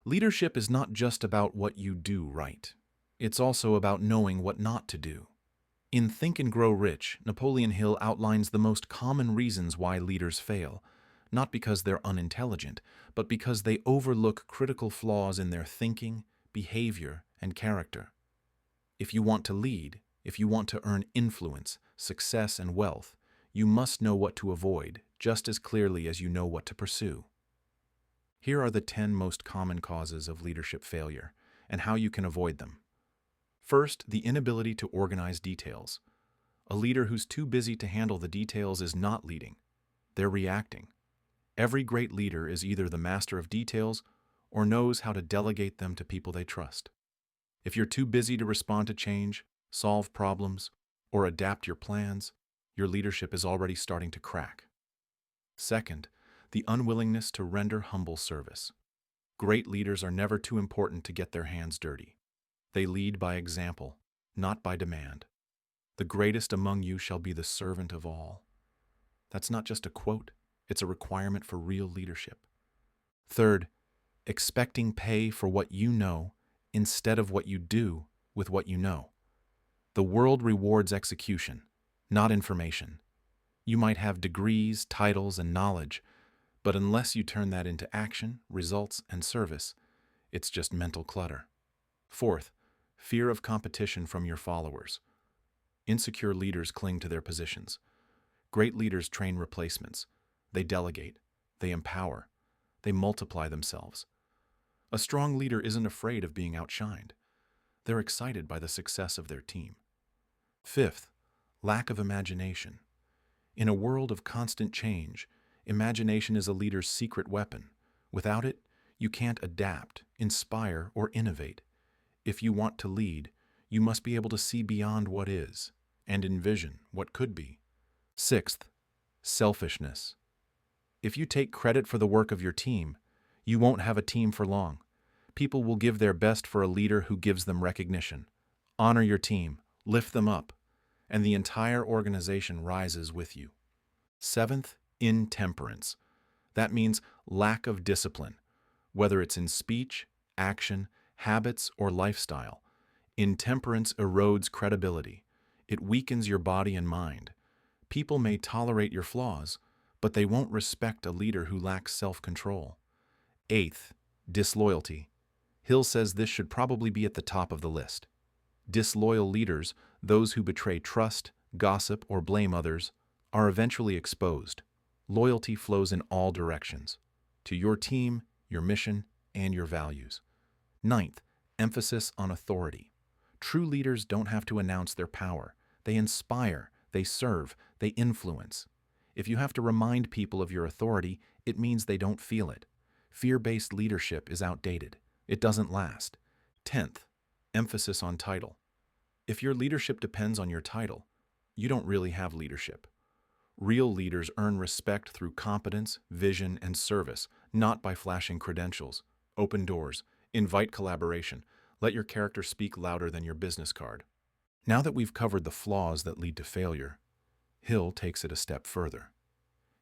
Leadership is not just about what you do right. It's also about knowing what not to do. In Think and Grow Rich, Napoleon Hill outlines the most common reasons why leaders fail, not because they're unintelligent, but because they overlook critical flaws in their thinking, behavior, and character. If you want to lead, if you want to earn influence, success, and wealth, you must know what to avoid just as clearly as you know what to pursue. Here are the 10 most common causes of leadership failure and how you can avoid them. First, the inability to organize details. A leader who's too busy to handle the details is not leading. They're reacting. Every great leader is either the master of details or knows how to delegate them to people they trust. If you're too busy to respond to change, solve problems, or adapt your plans, your leadership is already starting to crack. Second, the unwillingness to render humble service. Great leaders are never too important to get their hands dirty. They lead by example, not by demand. The greatest among you shall be the servant of all. That's not just a quote, it's a requirement for real leadership. Third, expecting pay for what you know instead of what you do with what you know. The world rewards execution, not information. You might have degrees, titles, and knowledge, but unless you turn that into action, results, and service, it's just mental clutter. Fourth, fear of competition from your followers. Insecure leaders cling to their positions. Great leaders train replacements. They delegate. They empower. They multiply themselves. A strong leader isn't afraid of being outshined. They're excited by the success of their team. Fifth, lack of imagination. In a world of constant change, imagination is a leader's secret weapon. Without it, you can't adapt, inspire, or innovate. If you want to lead, you must be able to see beyond what is and envision what could be. Sixth, selfishness. If you take credit for the work of your team, you won't have a team for long. People will give their best for a leader who gives them recognition. Honor your team, lift them up, and the entire organization rises with you. Seventh, intemperance. That means lack of discipline, whether it's in speech, action, habits, or lifestyle. Intemperance erodes credibility. It weakens your body and mind. People may tolerate your flaws, but they won't respect a leader who lacks self-control. Eighth, disloyalty. Hill says this should probably be at the top of the list. Disloyal leaders, those who betray trust, gossip, or blame others, are eventually exposed. Loyalty flows in all directions, to your team, your mission, and your values. Ninth, emphasis on authority. True leaders don't have to announce their power. They inspire, they serve, they influence. If you have to remind people of your authority, it means they don't feel it. Fear-based leadership is outdated. It doesn't last. 10th, emphasis on title. If your leadership depends on your title, you don't really have leadership. Real leaders earn respect through competence, vision, and service, not by flashing credentials. Open doors. Invite collaboration. Let your character speak louder than your business card. Now that we've covered the flaws that lead to failure, Hill takes it a step further.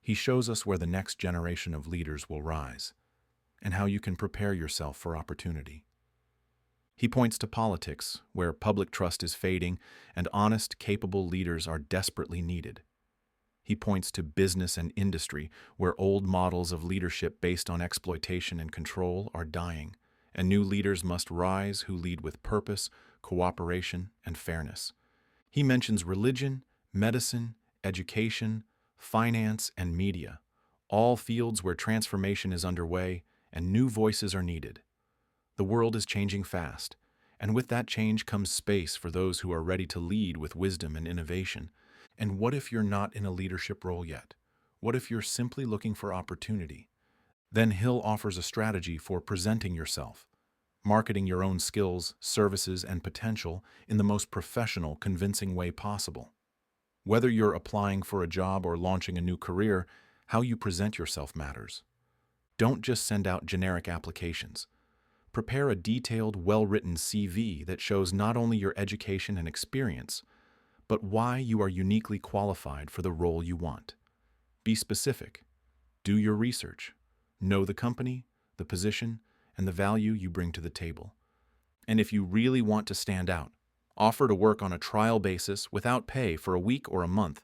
He shows us where the next generation of leaders will rise, and how you can prepare yourself for opportunity. He points to politics, where public trust is fading and honest, capable leaders are desperately needed. He points to business and industry, where old models of leadership based on exploitation and control are dying, and new leaders must rise who lead with purpose, cooperation, and fairness. He mentions religion, medicine, education, finance, and media, all fields where transformation is underway and new voices are needed. The world is changing fast, and with that change comes space for those who are ready to lead with wisdom and innovation. And what if you're not in a leadership role yet? What if you're simply looking for opportunity? Then Hill offers a strategy for presenting yourself, marketing your own skills, services, and potential in the most professional, convincing way possible. Whether you're applying for a job or launching a new career, how you present yourself matters. Don't just send out generic applications. Prepare a detailed, well-written CV that shows not only your education and experience, but why you are uniquely qualified for the role you want. Be specific. Do your research. Know the company, the position, and the value you bring to the table. And if you really want to stand out, offer to work on a trial basis without pay for a week or a month.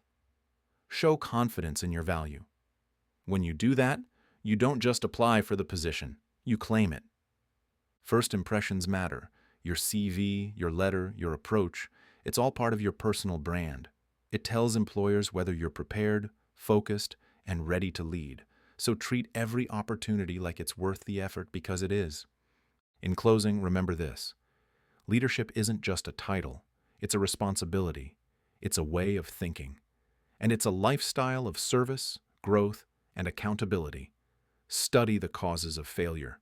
Show confidence in your value. When you do that, you don't just apply for the position, you claim it. First impressions matter. Your CV, your letter, your approach, it's all part of your personal brand. It tells employers whether you're prepared, focused, and ready to lead. So treat every opportunity like it's worth the effort because it is. In closing, remember this. Leadership isn't just a title. It's a responsibility. It's a way of thinking. And it's a lifestyle of service, growth, and accountability. Study the causes of failure.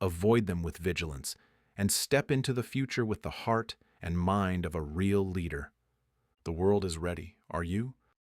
Avoid them with vigilance, and step into the future with the heart and mind of a real leader. The world is ready. Are you?